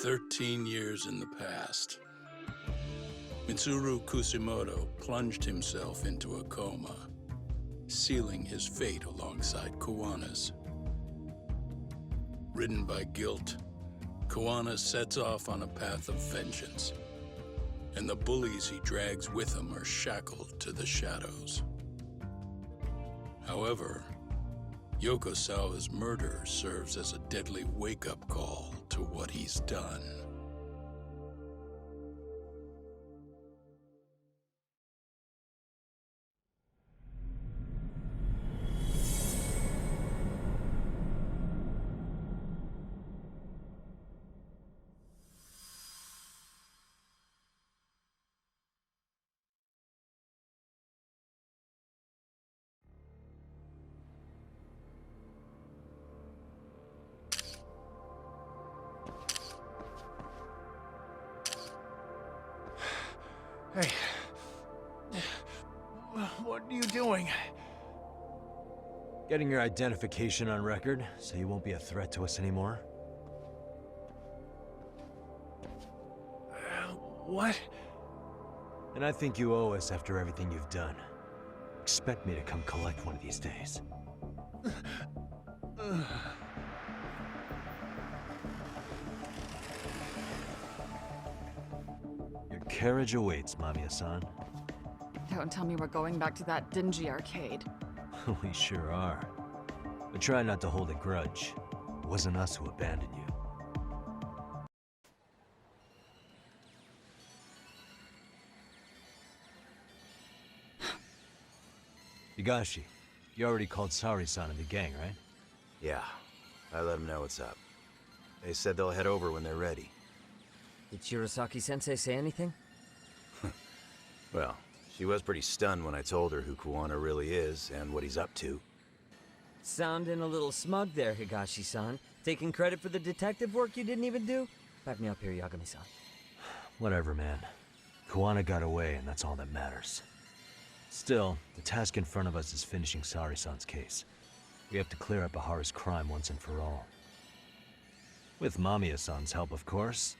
13 years in the past. Mitsuru Kusimoto plunged himself into a coma, sealing his fate alongside Kuwana's. Ridden by guilt, Kuwana sets off on a path of vengeance, and the bullies he drags with him are shackled to the shadows. However, Yokosawa's murder serves as a deadly wake-up call to what he's done. Hey. What are you doing? Getting your identification on record, so you won't be a threat to us anymore? What? And I think you owe us after everything you've done. Expect me to come collect one of these days. Your carriage awaits, Mamiya-san. Don't tell me we're going back to that dingy arcade. We sure are. But try not to hold a grudge. It wasn't us who abandoned you. Higashi, you already called Saori-san and the gang, right? Yeah, I let them know what's up. They said they'll head over when they're ready. Did Shirosaki-sensei say anything? Well, she was pretty stunned when I told her who Kuwana really is and what he's up to. Sounding a little smug there, Higashi-san. Taking credit for the detective work you didn't even do? Back me up here, Yagami-san. Whatever, man. Kuwana got away, and that's all that matters. Still, the task in front of us is finishing Saori-san's case. We have to clear up Ahara's crime once and for all. With Mamiya-san's help, of course.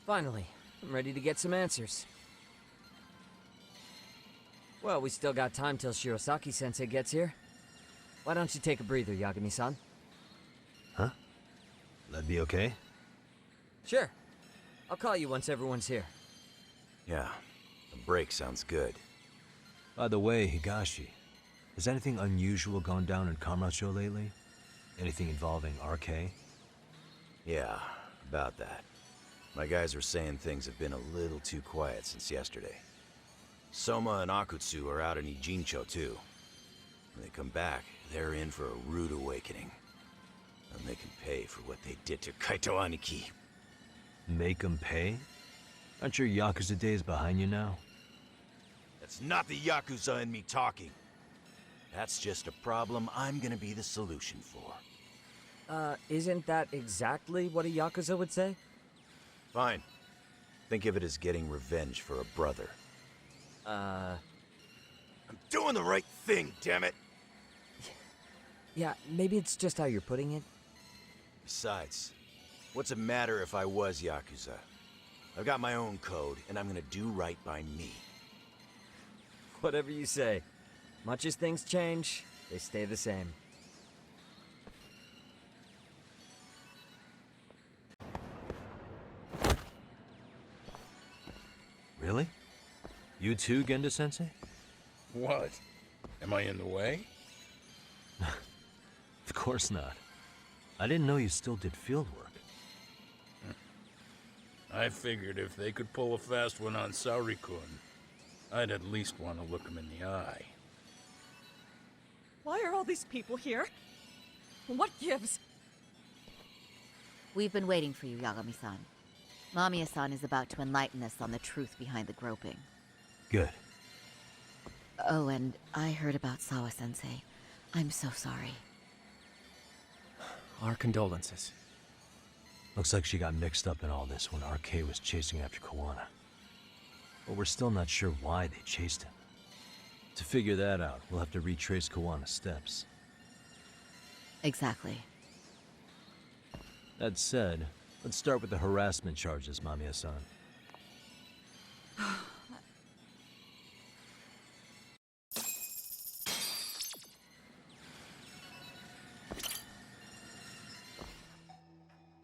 Finally, I'm ready to get some answers. Well, we still got time till Shirosaki-sensei gets here. Why don't you take a breather, Yagami-san? Huh? That'd be okay? Sure. I'll call you once everyone's here. Yeah, a break sounds good. By the way, Higashi, has anything unusual gone down in Kamurocho lately? Anything involving RK? Yeah, about that. My guys are saying things have been a little too quiet since yesterday. Soma and Akutsu are out in Ijincho too. When they come back, they're in for a rude awakening. And they can pay for what they did to Kaito Aniki. Make 'em pay? Aren't your Yakuza days behind you now? That's not the Yakuza in me talking. That's just a problem I'm gonna be the solution for. Isn't that exactly what a Yakuza would say? Fine. Think of it as getting revenge for a brother. I'm doing the right thing, damn it! Yeah, maybe it's just how you're putting it. Besides, what's it matter if I was Yakuza? I've got my own code, and I'm gonna do right by me. Whatever you say. Much as things change, they stay the same. Really? You too, Genda-sensei? What? Am I in the way? Of course not. I didn't know you still did field work. I figured if they could pull a fast one on Saori-kun, I'd at least want to look him in the eye. Why are all these people here? What gives? We've been waiting for you, Yagami-san. Mamiya-san is about to enlighten us on the truth behind the groping. Good. Oh, and I heard about Sawa-sensei. I'm so sorry. Our condolences. Looks like she got mixed up in all this when RK was chasing after Kuwana. But we're still not sure why they chased him. To figure that out, we'll have to retrace Kuwana's steps. Exactly. That said, let's start with the harassment charges, Mamiya-san.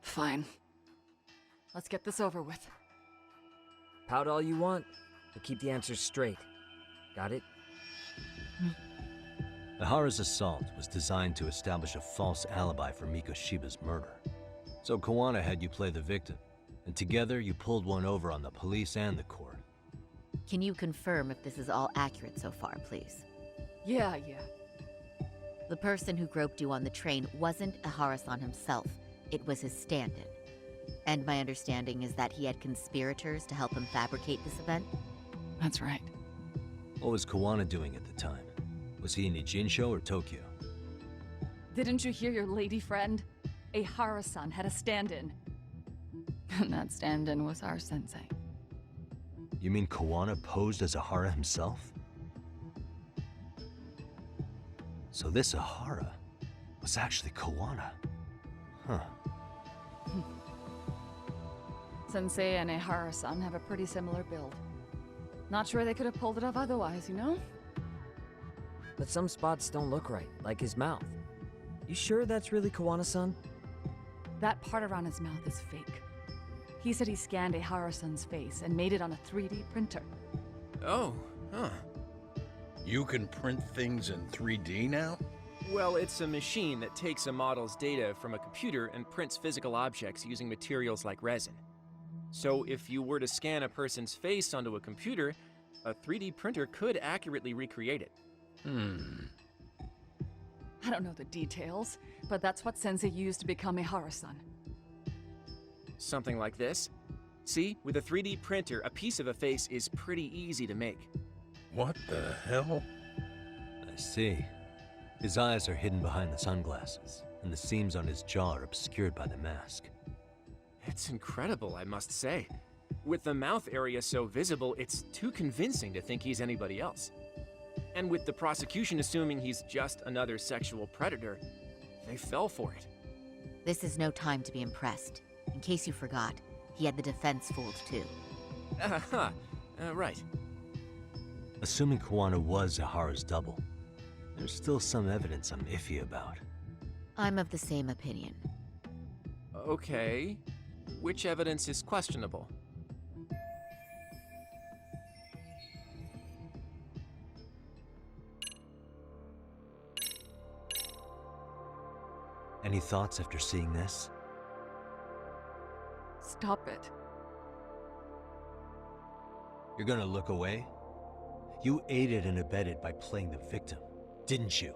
Fine. Let's get this over with. Pout all you want, but keep the answers straight. Got it? Ihara's assault was designed to establish a false alibi for Mikoshiba's murder. So Kawana had you play the victim, and together you pulled one over on the police and the court. Can you confirm if this is all accurate so far, please? Yeah. The person who groped you on the train wasn't Ihara-san himself. It was his stand-in. And my understanding is that he had conspirators to help him fabricate this event? That's right. What was Kawana doing at the time? Was he in Ijinsho or Tokyo? Didn't you hear your lady friend? Ihara-san had a stand-in. And that stand-in was our sensei. You mean Kawana posed as Ihara himself? So this Ihara was actually Kawana. Huh. Sensei and Ihara-san have a pretty similar build. Not sure they could have pulled it off otherwise, you know? But some spots don't look right, like his mouth. You sure that's really Kawana-san? That part around his mouth is fake. He said he scanned Ihara-san's face and made it on a 3D printer. Oh, huh. You can print things in 3D now? Well, it's a machine that takes a model's data from a computer and prints physical objects using materials like resin. So if you were to scan a person's face onto a computer, a 3D printer could accurately recreate it. I don't know the details, but that's what Sensei used to become Ihara-san. Something like this. See, with a 3D printer, a piece of a face is pretty easy to make. What the hell? I see. His eyes are hidden behind the sunglasses, and the seams on his jaw are obscured by the mask. It's incredible, I must say. With the mouth area so visible, it's too convincing to think he's anybody else. And with the prosecution assuming he's just another sexual predator, they fell for it. This is no time to be impressed. In case you forgot, he had the defense fooled too. Right. Assuming Kawana was Ihara's double, there's still some evidence I'm iffy about. I'm of the same opinion. Okay. Which evidence is questionable? Any thoughts after seeing this? Stop it. You're gonna look away? You aided and abetted by playing the victim, didn't you?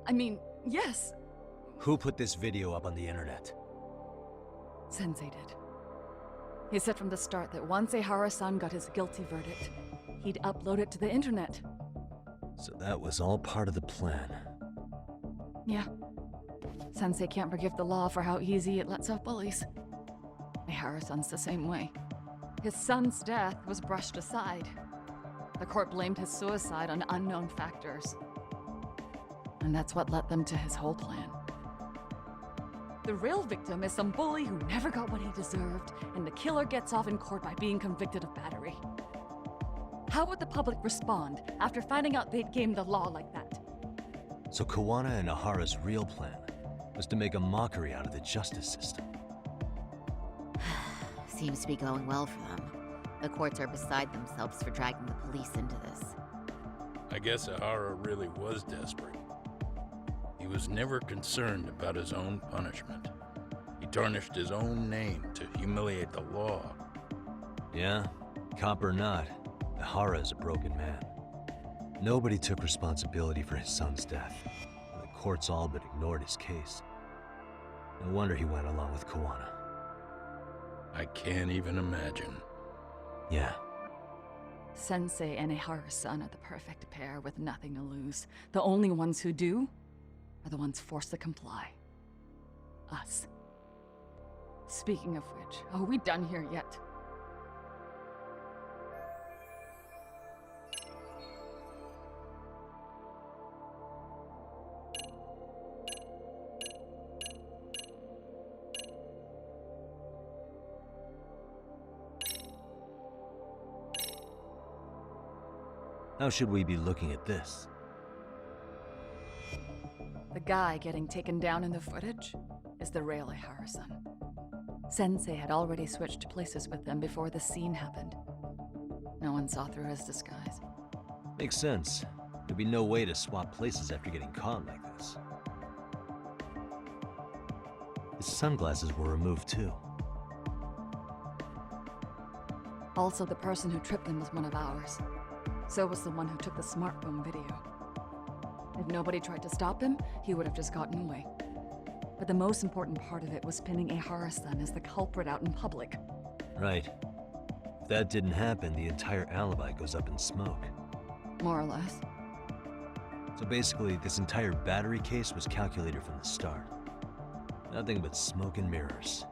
I mean, yes, Who put this video up on the internet? Sensei did. He said from the start that once Ihara-san got his guilty verdict, he'd upload it to the internet. So that was all part of the plan. Yeah. Sensei can't forgive the law for how easy it lets off bullies. Ihara-san's the same way. His son's death was brushed aside. The court blamed his suicide on unknown factors. And that's what led them to his whole plan. The real victim is some bully who never got what he deserved, and the killer gets off in court by being convicted of battery. How would the public respond after finding out they'd gamed the law like that? So Kawana and Ihara's real plan was to make a mockery out of the justice system. Seems to be going well for them. The courts are beside themselves for dragging the police into this. I guess Ihara really was desperate. He was never concerned about his own punishment. He tarnished his own name to humiliate the law. Yeah, cop or not, Ihara is a broken man. Nobody took responsibility for his son's death, and the courts all but ignored his case. No wonder he went along with Kawana. I can't even imagine. Yeah, Sensei and Ihara-san are the perfect pair with nothing to lose. The only ones who do are the ones forced to comply. Us. Speaking of which, are we done here yet? How should we be looking at this? The guy getting taken down in the footage is the real Ihara-san. Sensei had already switched places with them before the scene happened. No one saw through his disguise. Makes sense. There'd be no way to swap places after getting caught like this. His sunglasses were removed too. Also, the person who tripped him was one of ours. So was the one who took the smartphone video. If nobody tried to stop him, he would have just gotten away. But the most important part of it was pinning Ihara-san as the culprit out in public. Right. If that didn't happen, the entire alibi goes up in smoke. More or less. So basically, this entire battery case was calculated from the start. Nothing but smoke and mirrors.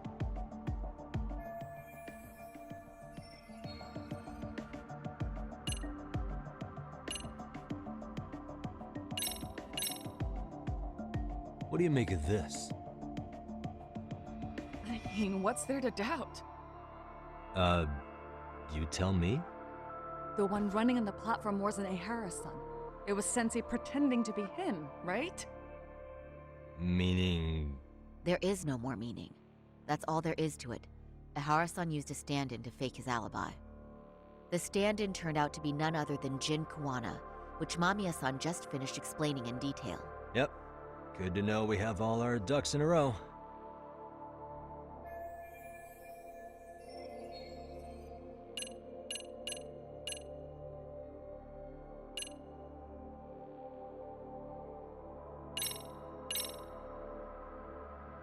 What do you make of this? I mean, what's there to doubt? You tell me? The one running on the platform wasn't Ihara-san. It was Sensei pretending to be him, right? Meaning... There is no more meaning. That's all there is to it. Ihara-san used a stand-in to fake his alibi. The stand-in turned out to be none other than Jin Kuwana, which Mamiya-san just finished explaining in detail. Yep. Good to know we have all our ducks in a row.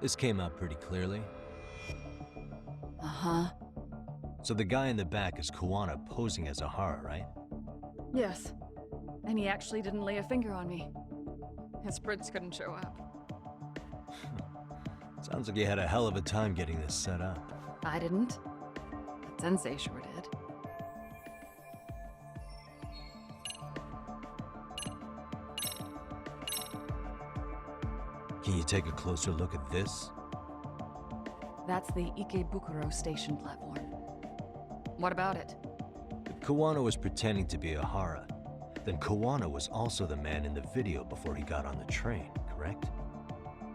This came out pretty clearly. Uh-huh. So the guy in the back is Kuwana posing as Ihara, right? Yes. And he actually didn't lay a finger on me. His prints couldn't show up. Sounds like you had a hell of a time getting this set up. I didn't. But Sensei sure did. Can you take a closer look at this? That's the Ikebukuro station platform. What about it? If Kuwana was pretending to be Ihara, then Kuwana was also the man in the video before he got on the train, correct?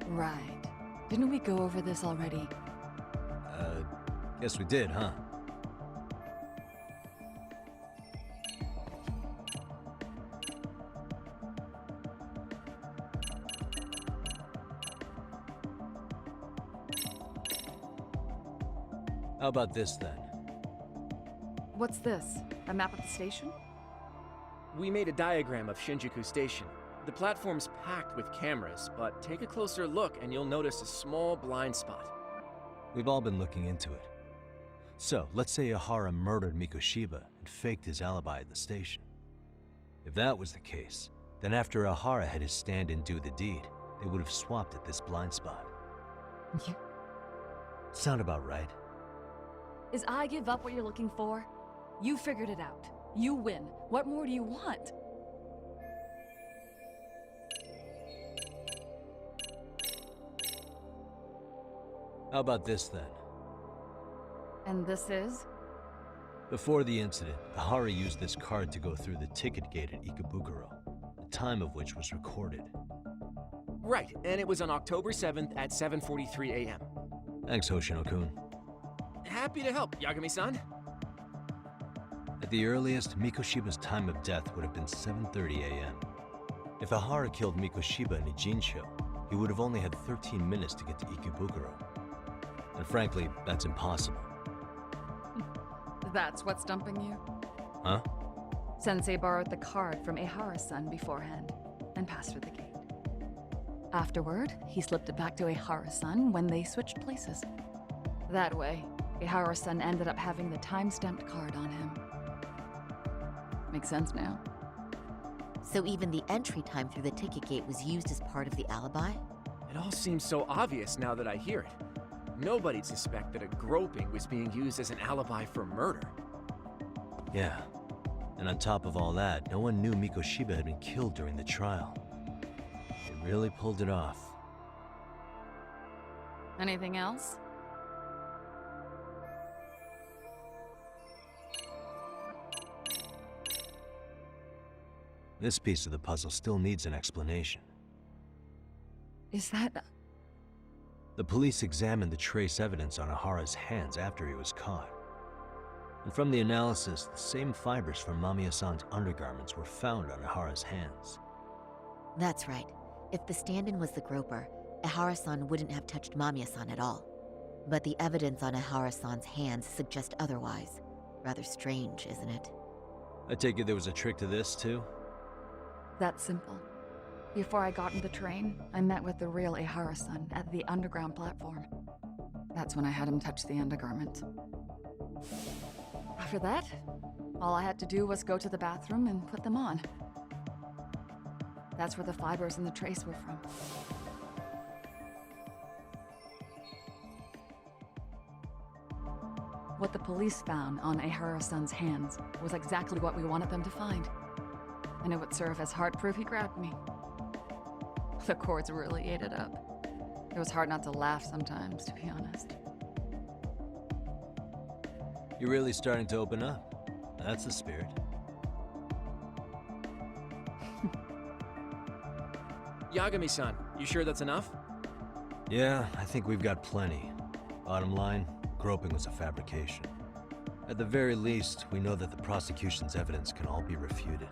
Right. Didn't we go over this already? Guess we did, huh? How about this then? What's this? A map of the station? We made a diagram of Shinjuku Station. The platform's packed with cameras, but take a closer look and you'll notice a small blind spot. We've all been looking into it. So, let's say Ihara murdered Mikoshiba and faked his alibi at the station. If that was the case, then after Ihara had his stand-in do the deed, they would have swapped at this blind spot. Sound about right? Is I give up what you're looking for? You figured it out. You win. What more do you want? How about this then? And this is? Before the incident, Ihara used this card to go through the ticket gate at Ikebukuro, the time of which was recorded. Right, and it was on October 7th at 7:43 a.m. Thanks, Hoshino-kun. Happy to help, Yagami-san. At the earliest, Mikoshiba's time of death would have been 7:30 a.m. If Ihara killed Mikoshiba in Ijincho, he would have only had 13 minutes to get to Ikebukuro. And frankly, that's impossible. That's what's stumping you? Huh? Sensei borrowed the card from Ihara-san beforehand and passed through the gate. Afterward, he slipped it back to Ihara-san when they switched places. That way, Ihara-san ended up having the time-stamped card on him. Makes sense now. So even the entry time through the ticket gate was used as part of the alibi? It all seems so obvious now that I hear it. Nobody'd suspect that a groping was being used as an alibi for murder. Yeah. And on top of all that, no one knew Mikoshiba had been killed during the trial. They really pulled it off. Anything else? This piece of the puzzle still needs an explanation. Is that... The police examined the trace evidence on Ahara's hands after he was caught. And from the analysis, the same fibers from Mamiya-san's undergarments were found on Ahara's hands. That's right. If the stand-in was the groper, Ehara-san wouldn't have touched Mamiya-san at all. But the evidence on Ehara-san's hands suggests otherwise. Rather strange, isn't it? I take it there was a trick to this, too? That's simple. Before I got in the train, I met with the real Ehara-san at the underground platform. That's when I had him touch the undergarment. After that, all I had to do was go to the bathroom and put them on. That's where the fibers and the trace were from. What the police found on Ehara-san's hands was exactly what we wanted them to find. And it would serve as hard proof he grabbed me. The courts really ate it up. It was hard not to laugh sometimes, to be honest. You're really starting to open up. That's the spirit. Yagami-san, you sure that's enough? Yeah, I think we've got plenty. Bottom line, groping was a fabrication. At the very least, we know that the prosecution's evidence can all be refuted.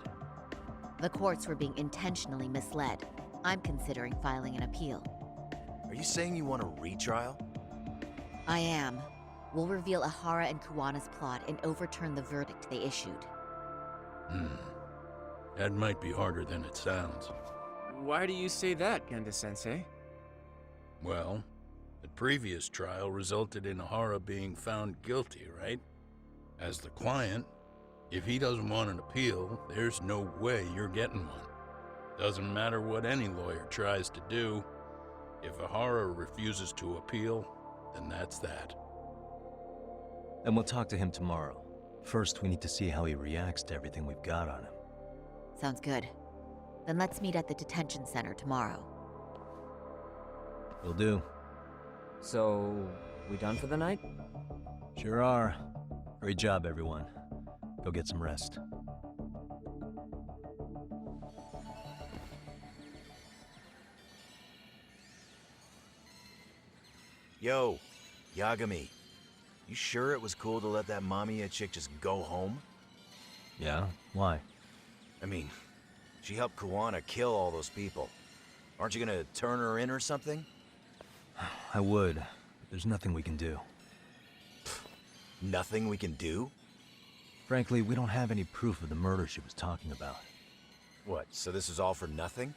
The courts were being intentionally misled. I'm considering filing an appeal. Are you saying you want a retrial? I am. We'll reveal Ahara and Kuwana's plot and overturn the verdict they issued. That might be harder than it sounds. Why do you say that, Genda-sensei? Well, the previous trial resulted in Ahara being found guilty, right? As the client, if he doesn't want an appeal, there's no way you're getting one. Doesn't matter what any lawyer tries to do. If Ahara refuses to appeal, then that's that. And we'll talk to him tomorrow. First, we need to see how he reacts to everything we've got on him. Sounds good. Then let's meet at the detention center tomorrow. Will do. So, we done for the night? Sure are. Great job, everyone. Go get some rest. Yo, Yagami. You sure it was cool to let that Mamiya chick just go home? Yeah? Why? I mean, she helped Kuwana kill all those people. Aren't you gonna turn her in or something? I would, but there's nothing we can do. Nothing we can do? Frankly, we don't have any proof of the murder she was talking about. What, so this is all for nothing?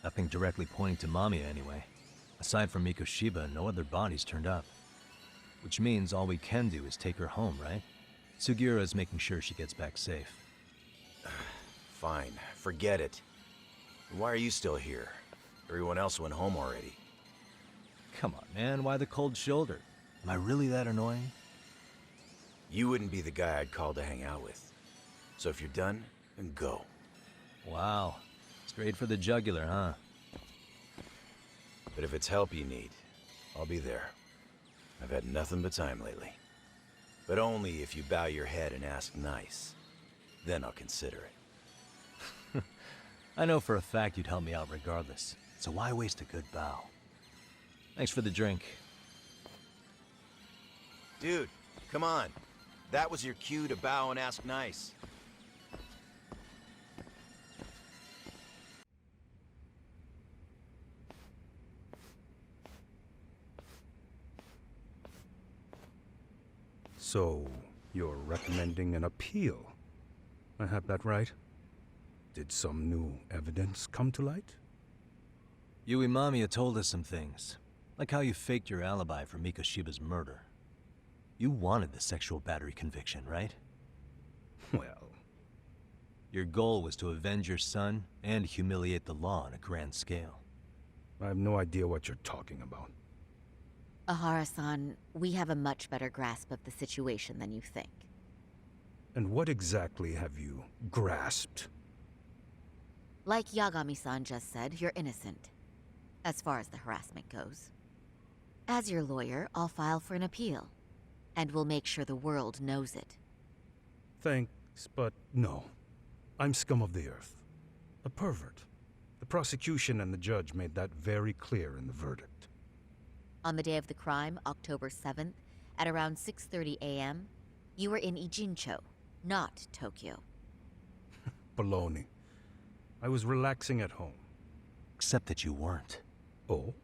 Nothing directly pointing to Mamiya, anyway. Aside from Mikoshiba, no other bodies turned up. Which means all we can do is take her home, right? Sugiura is making sure she gets back safe. Fine, forget it. Why are you still here? Everyone else went home already. Come on, man, why the cold shoulder? Am I really that annoying? You wouldn't be the guy I'd call to hang out with. So if you're done, then go. Wow. Straight for the jugular, huh? But if it's help you need, I'll be there. I've had nothing but time lately. But only if you bow your head and ask nice. Then I'll consider it. I know for a fact you'd help me out regardless, so why waste a good bow? Thanks for the drink. Dude, come on. That was your cue to bow and ask nice. So, you're recommending an appeal? I have that right? Did some new evidence come to light? Yui Mamiya told us some things, like how you faked your alibi for Mikoshiba's murder. You wanted the sexual battery conviction, right? Well, Your goal was to avenge your son and humiliate the law on a grand scale. I have no idea what you're talking about. Ahara-san, we have a much better grasp of the situation than you think. And what exactly have you grasped? Like Yagami-san just said, you're innocent. As far as the harassment goes. As your lawyer, I'll file for an appeal. And we'll make sure the world knows it. Thanks, but no. I'm scum of the earth. A pervert. The prosecution and the judge made that very clear in the verdict. On the day of the crime, October 7th, at around 6:30 a.m., you were in Ijincho, not Tokyo. Baloney. I was relaxing at home. Except that you weren't. Oh?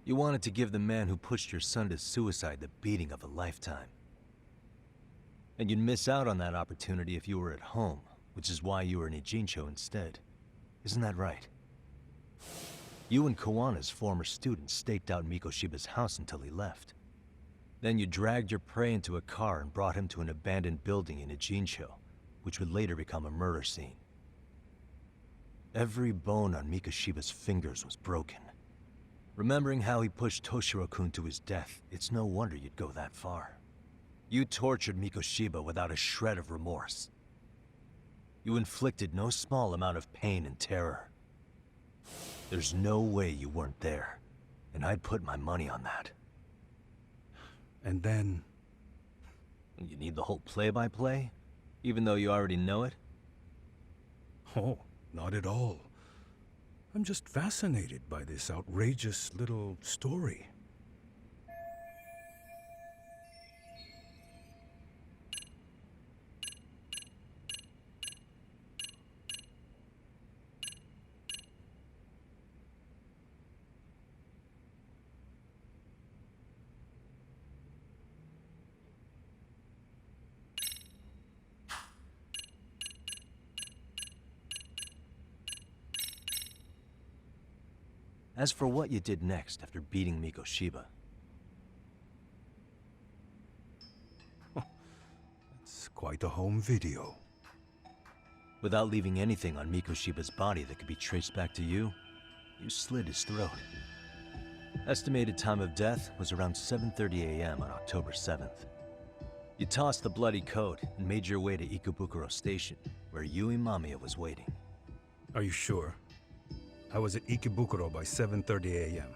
You wanted to give the man who pushed your son to suicide the beating of a lifetime. And you'd miss out on that opportunity if you were at home, which is why you were in Ijincho instead. Isn't that right? You and Kawana's former student staked out Mikoshiba's house until he left. Then you dragged your prey into a car and brought him to an abandoned building in Ijincho, which would later become a murder scene. Every bone on Mikoshiba's fingers was broken. Remembering how he pushed Toshiro-kun to his death, it's no wonder you'd go that far. You tortured Mikoshiba without a shred of remorse. You inflicted no small amount of pain and terror. There's no way you weren't there, and I'd put my money on that. And then... You need the whole play-by-play, even though you already know it? Oh, not at all. I'm just fascinated by this outrageous little story. As for what you did next after beating Mikoshiba, It's quite a home video. without leaving anything on Mikoshiba's body that could be traced back to you, you slit his throat. Estimated time of death was around 7:30 a.m. on October 7th. You tossed the bloody coat and made your way to Ikebukuro Station, where Yui Mamiya was waiting. Are you sure? I was at Ikebukuro by 7:30 a.m.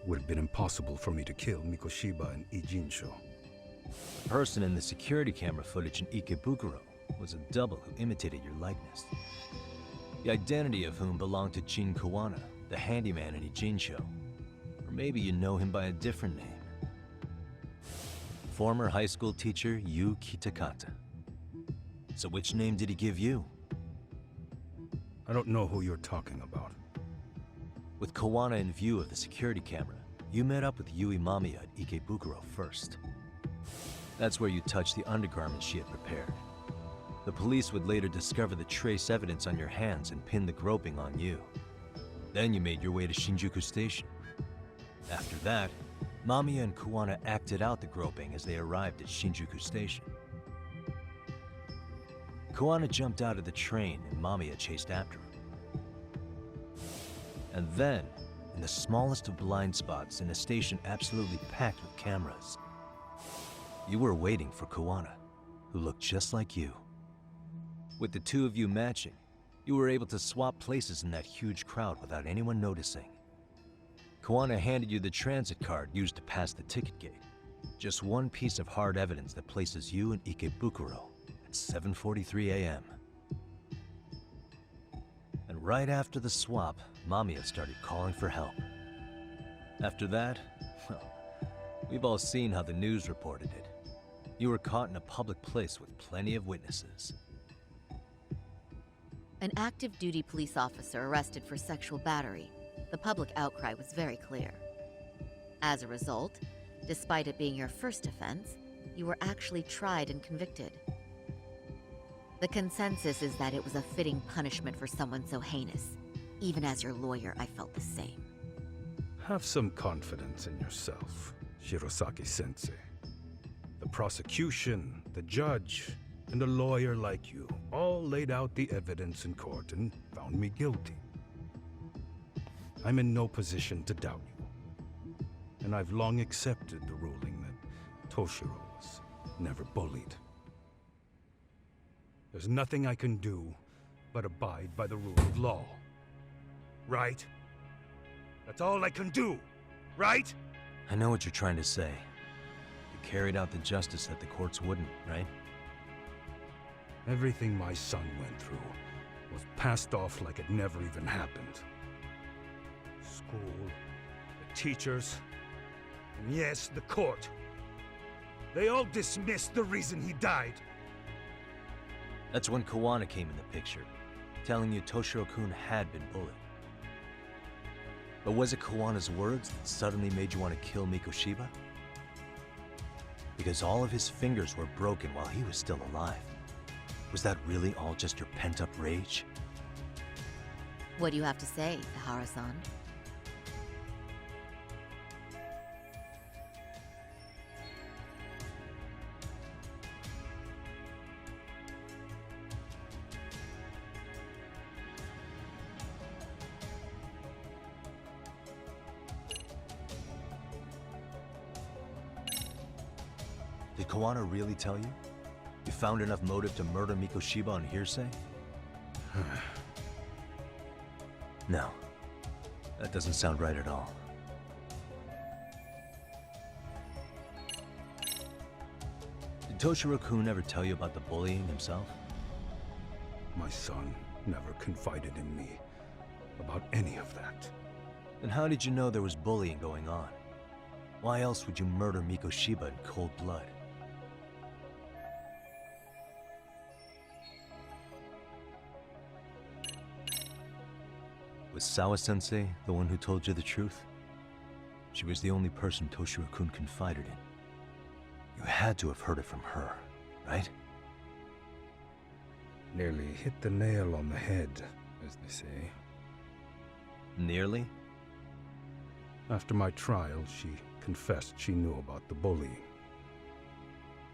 Would have been impossible for me to kill Mikoshiba in Ijincho. The person in the security camera footage in Ikebukuro was a double who imitated your likeness. The identity of whom belonged to Jin Kawana, the handyman in Ijincho. Or maybe you know him by a different name. Former high school teacher Yu Kitakata. So which name did he give you? I don't know who you're talking about. With Kawana in view of the security camera, you met up with Yui Mamiya at Ikebukuro first. That's where you touched the undergarments she had prepared. The police would later discover the trace evidence on your hands and pin the groping on you. Then you made your way to Shinjuku Station. After that, Mamiya and Kawana acted out the groping as they arrived at Shinjuku Station. Kawana jumped out of the train and Mamiya chased after him. And then, in the smallest of blind spots in a station absolutely packed with cameras, you were waiting for Kawana, who looked just like you. With the two of you matching, you were able to swap places in that huge crowd without anyone noticing. Kawana handed you the transit card used to pass the ticket gate. Just one piece of hard evidence that places you in Ikebukuro at 7:43 a.m. And right after the swap, Mamiya started calling for help. After that, well, we've all seen how the news reported it. You were caught in a public place with plenty of witnesses. An active duty police officer arrested for sexual battery. The public outcry was very clear. As a result, despite it being your first offense, you were actually tried and convicted. The consensus is that it was a fitting punishment for someone so heinous. Even as your lawyer, I felt the same. Have some confidence in yourself, Shirosaki-sensei. The prosecution, the judge, and a lawyer like you all laid out the evidence in court and found me guilty. I'm in no position to doubt you. And I've long accepted the ruling that Toshiro was never bullied. There's nothing I can do but abide by the rule of law. Right? That's all I can do, right? I know what you're trying to say. You carried out the justice that the courts wouldn't, right? Everything my son went through was passed off like it never even happened. School, the teachers, and yes, the court. They all dismissed the reason he died. That's when Kawana came in the picture, telling you Toshiro-kun had been bullied. But was it Kawana's words that suddenly made you want to kill Mikoshiba? Because all of his fingers were broken while he was still alive. Was that really all just your pent-up rage? What do you have to say, Ihara-san? Did Kawana really tell you? You found enough motive to murder Mikoshiba on hearsay? No. That doesn't sound right at all. Did Toshiro-kun ever tell you about the bullying himself? My son never confided in me about any of that. Then how did you know there was bullying going on? Why else would you murder Mikoshiba in cold blood? Was Sawa-sensei the one who told you the truth? She was the only person Toshiro-kun confided in. You had to have heard it from her, right? Nearly hit the nail on the head, as they say. Nearly? After my trial, she confessed she knew about the bullying.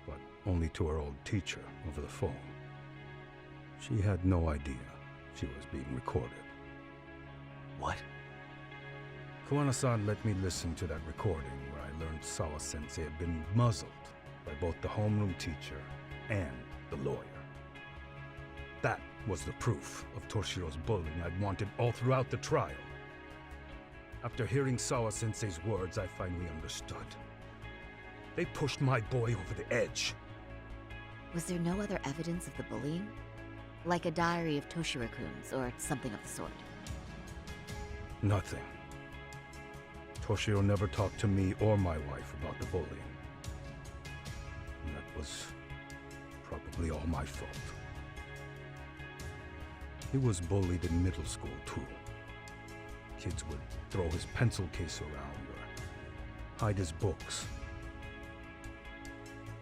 But only to her old teacher over the phone. She had no idea she was being recorded. What? Kawana-san let me listen to that recording where I learned Sawa-sensei had been muzzled by both the homeroom teacher and the lawyer. That was the proof of Toshiro's bullying I'd wanted all throughout the trial. After hearing Sawa-sensei's words, I finally understood. They pushed my boy over the edge. Was there no other evidence of the bullying? Like a diary of Toshiro-kun's or something of the sort? Nothing. Toshiro never talked to me or my wife about the bullying. And that was probably all my fault. He was bullied in middle school, too. Kids would throw his pencil case around or hide his books.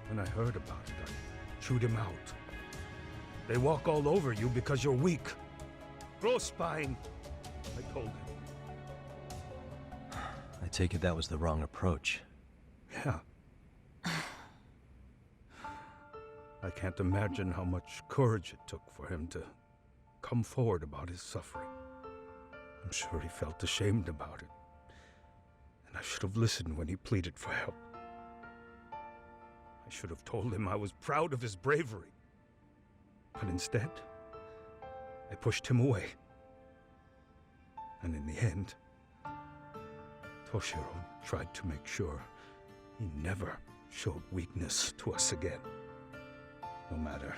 When I heard about it, I chewed him out. They walk all over you because you're weak. Grow spine, I told him. I take it that was the wrong approach. Yeah. I can't imagine how much courage it took for him to come forward about his suffering. I'm sure he felt ashamed about it. And I should have listened when he pleaded for help. I should have told him I was proud of his bravery. But instead, I pushed him away. And in the end, Toshiro tried to make sure he never showed weakness to us again, no matter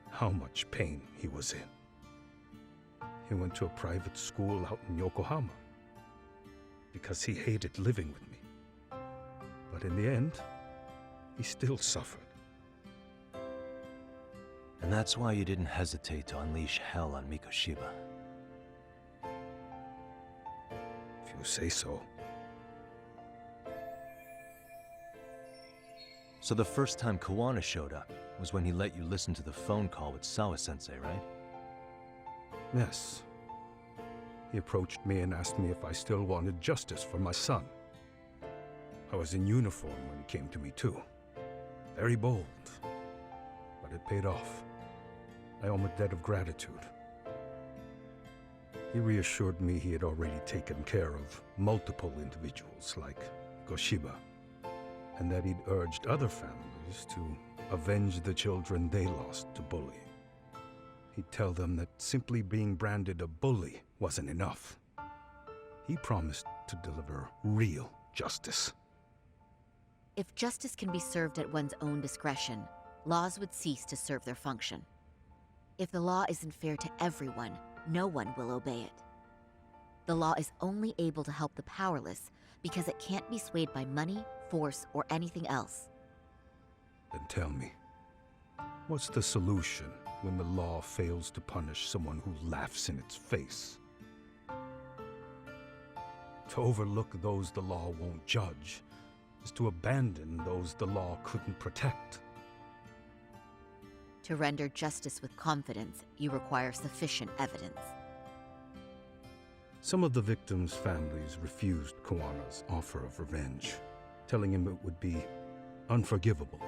how much pain he was in. He went to a private school out in Yokohama because he hated living with me. But in the end, he still suffered. And that's why you didn't hesitate to unleash hell on Mikoshiba. If you say so. So the first time Kawana showed up was when he let you listen to the phone call with Sawa-sensei, right? Yes. He approached me and asked me if I still wanted justice for my son. I was in uniform when he came to me too. Very bold. But it paid off. I owe him a debt of gratitude. He reassured me he had already taken care of multiple individuals like Goshiba, and that he'd urged other families to avenge the children they lost to bullying. He'd tell them that simply being branded a bully wasn't enough. He promised to deliver real justice. If justice can be served at one's own discretion, laws would cease to serve their function. If the law isn't fair to everyone, no one will obey it. The law is only able to help the powerless because it can't be swayed by money, force, or anything else. Then tell me, what's the solution when the law fails to punish someone who laughs in its face? To overlook those the law won't judge is to abandon those the law couldn't protect. To render justice with confidence, you require sufficient evidence. Some of the victims' families refused Kuwana's offer of revenge, telling him it would be unforgivable.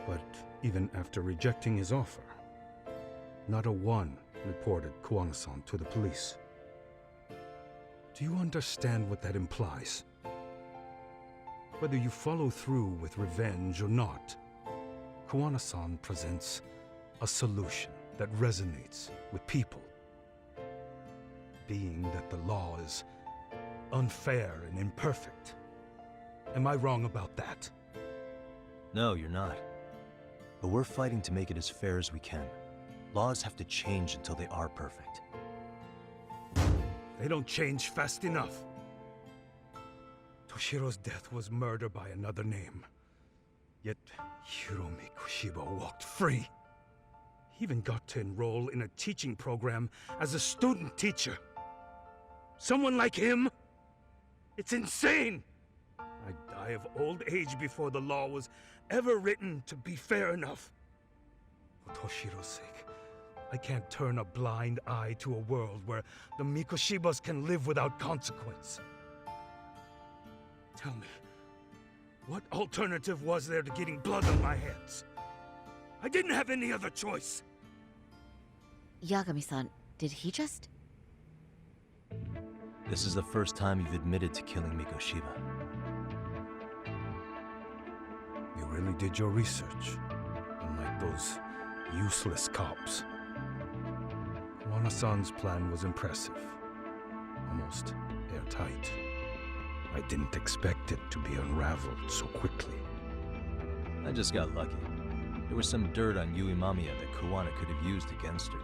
But even after rejecting his offer, not a one reported Kuwana-san to the police. Do you understand what that implies? Whether you follow through with revenge or not, Kuwana-san presents a solution that resonates with people. Being that the law is unfair and imperfect. Am I wrong about that? No, you're not. But we're fighting to make it as fair as we can. Laws have to change until they are perfect. They don't change fast enough. Toshiro's death was murder by another name. Yet Hiromi Kushiba walked free. He even got to enroll in a teaching program as a student teacher. Someone like him? It's insane! I'd die of old age before the law was ever written to be fair enough. For Toshiro's sake, I can't turn a blind eye to a world where the Mikoshibas can live without consequence. Tell me, what alternative was there to getting blood on my hands? I didn't have any other choice. Yagami-san, did he just... This is the first time you've admitted to killing Mikoshiba. You really did your research, unlike those useless cops. Kuwana-san's plan was impressive, almost airtight. I didn't expect it to be unraveled so quickly. I just got lucky. There was some dirt on Yui Mamiya that Kuwana could have used against her.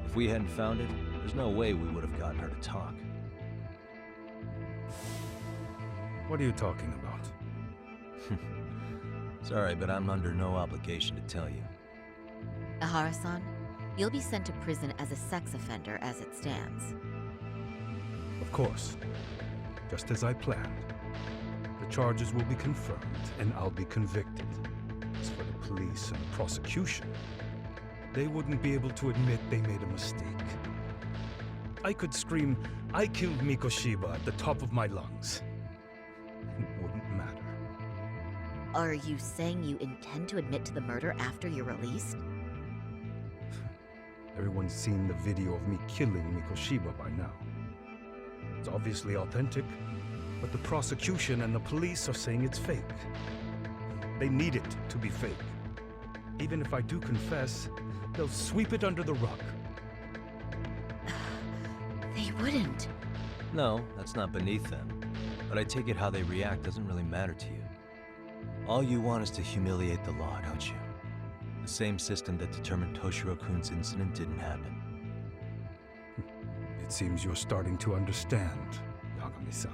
If we hadn't found it, there's no way we would have gotten her to talk. What are you talking about? Sorry, but I'm under no obligation to tell you. Ahara-san, you'll be sent to prison as a sex offender as it stands. Of course, just as I planned. The charges will be confirmed, and I'll be convicted. As for the police and the prosecution, they wouldn't be able to admit they made a mistake. I could scream, "I killed Mikoshiba" at the top of my lungs. It wouldn't matter. Are you saying you intend to admit to the murder after you're released? Everyone's seen the video of me killing Mikoshiba by now. It's obviously authentic, but the prosecution and the police are saying it's fake. They need it to be fake. Even if I do confess, they'll sweep it under the rug. They wouldn't. No, that's not beneath them. But I take it how they react doesn't really matter to you. All you want is to humiliate the law, don't you? The same system that determined Toshiro-kun's incident didn't happen. It seems you're starting to understand, Yagami-san.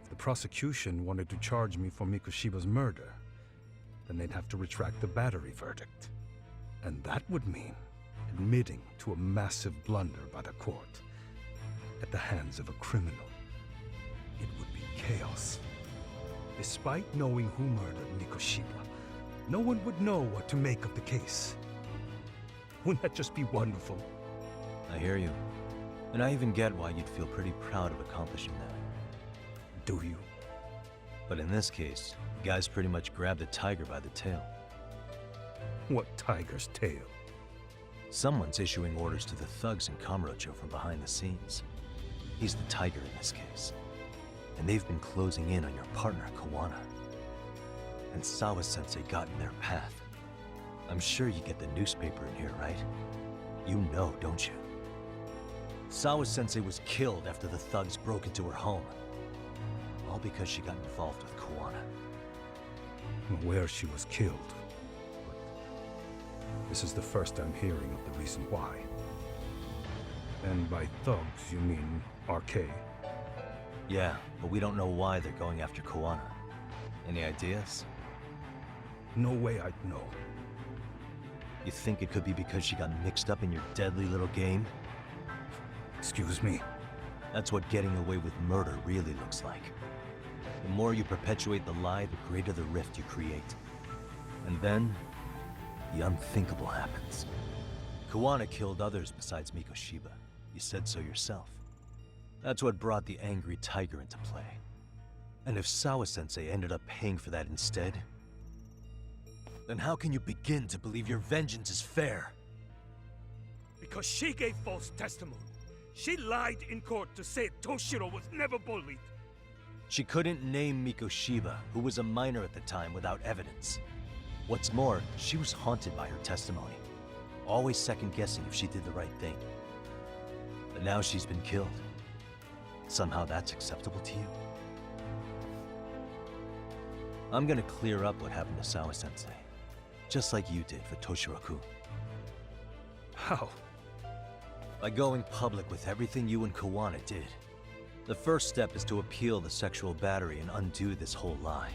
If the prosecution wanted to charge me for Mikoshiba's murder, then they'd have to retract the battery verdict. And that would mean admitting to a massive blunder by the court at the hands of a criminal. It would be chaos. Despite knowing who murdered Mikoshiba, no one would know what to make of the case. Wouldn't that just be wonderful? I hear you. And I even get why you'd feel pretty proud of accomplishing that. Do you? But in this case, the guy's pretty much grabbed the tiger by the tail. What tiger's tail? Someone's issuing orders to the thugs in Kamurocho from behind the scenes. He's the tiger in this case. And they've been closing in on your partner, Kuwana. And Sawa-sensei got in their path. I'm sure you get the newspaper in here, right? You know, don't you? Sawa-sensei was killed after the thugs broke into her home. all because she got involved with Kuwana. I'm aware she was killed, but this is the first I'm hearing of the reason why. And by thugs, you mean RK? Yeah, but we don't know why they're going after Kuwana. Any ideas? No way I'd know. You think it could be because she got mixed up in your deadly little game? Excuse me? That's what getting away with murder really looks like. The more you perpetuate the lie, the greater the rift you create. And then, the unthinkable happens. Kuwana killed others besides Mikoshiba. You said so yourself. That's what brought the angry tiger into play. And if Sawa-sensei ended up paying for that instead, then how can you begin to believe your vengeance is fair? Because she gave false testimony. She lied in court to say Toshiro was never bullied. She couldn't name Mikoshiba, who was a minor at the time, without evidence. What's more, she was haunted by her testimony, always second-guessing if she did the right thing. But now she's been killed. Somehow that's acceptable to you? I'm gonna clear up what happened to Sawa-sensei, just like you did for Toshiro-kun. How? By going public with everything you and Kuwana did. The first step is to appeal the sexual battery and undo this whole lie.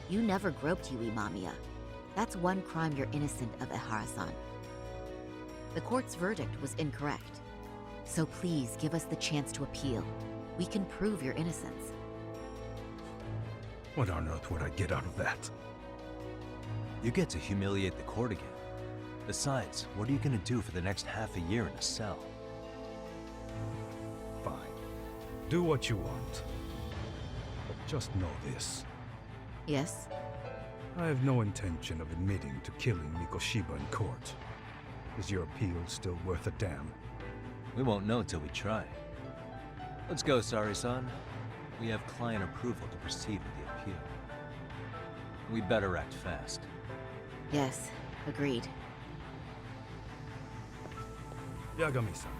You never groped Yui Mamiya. That's one crime you're innocent of, Ehara-san. The court's verdict was incorrect. So please give us the chance to appeal. We can prove your innocence. What on earth would I get out of that? You get to humiliate the court again. Besides, what are you gonna do for the next half a year in a cell? Fine. Do what you want. But just know this. Yes? I have no intention of admitting to killing Mikoshiba in court. Is your appeal still worth a damn? We won't know till we try. Let's go, Sari-san. We have client approval to proceed with the appeal. We better act fast. Yes, agreed. Yagami-san.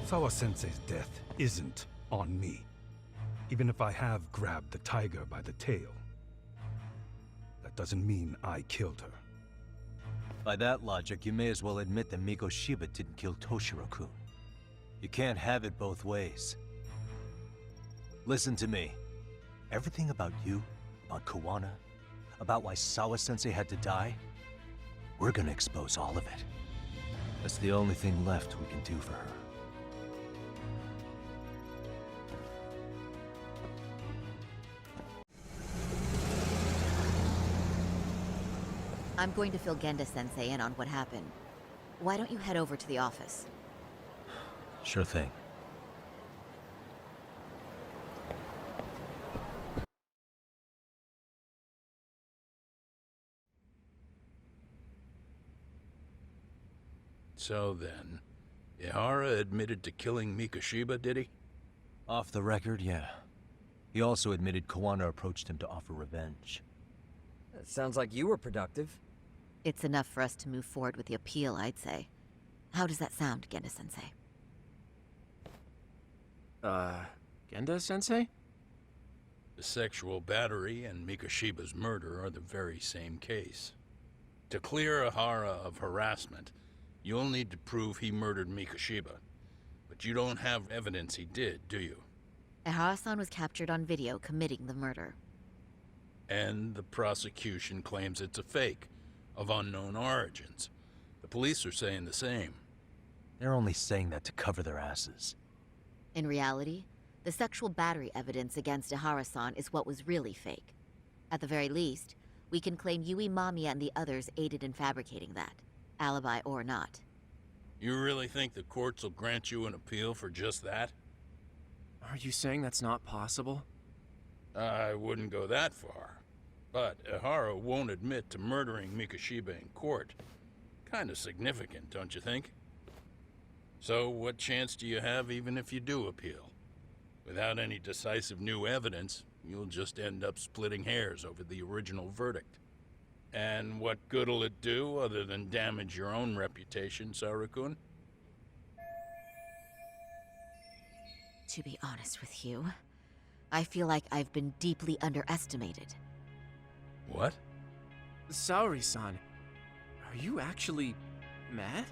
Sawa-sensei's death isn't on me. Even if I have grabbed the tiger by the tail. That doesn't mean I killed her. By that logic, you may as well admit that Mikoshiba didn't kill Toshiro-kun. You can't have it both ways. Listen to me. Everything about you, about Kuwana, about why Sawa-sensei had to die, we're gonna expose all of it. That's the only thing left we can do for her. I'm going to fill Genda-sensei in on what happened. Why don't you head over to the office? Sure thing. So then, Ihara admitted to killing Mikoshiba, did he? Off the record, yeah. He also admitted Kuwana approached him to offer revenge. That sounds like you were productive. It's enough for us to move forward with the appeal, I'd say. How does that sound, Genda-sensei? Genda-sensei? The sexual battery and Mikoshiba's murder are the very same case. To clear Ihara of harassment, you'll need to prove he murdered Mikoshiba. But you don't have evidence he did, do you? Ehara-san was captured on video committing the murder. And the prosecution claims it's a fake, of unknown origins. The police are saying the same. They're only saying that to cover their asses. In reality, the sexual battery evidence against Ehara-san is what was really fake. At the very least, we can claim Yui Mamiya and the others aided in fabricating that, alibi or not. You really think the courts will grant you an appeal for just that? Are you saying that's not possible? I wouldn't go that far. But Ihara won't admit to murdering Mikoshiba in court. Kinda significant, don't you think? So what chance do you have even if you do appeal? Without any decisive new evidence, you'll just end up splitting hairs over the original verdict. And what good'll it do other than damage your own reputation, Saru-kun? To be honest with you, I feel like I've been deeply underestimated. What? Saori-san, are you actually mad?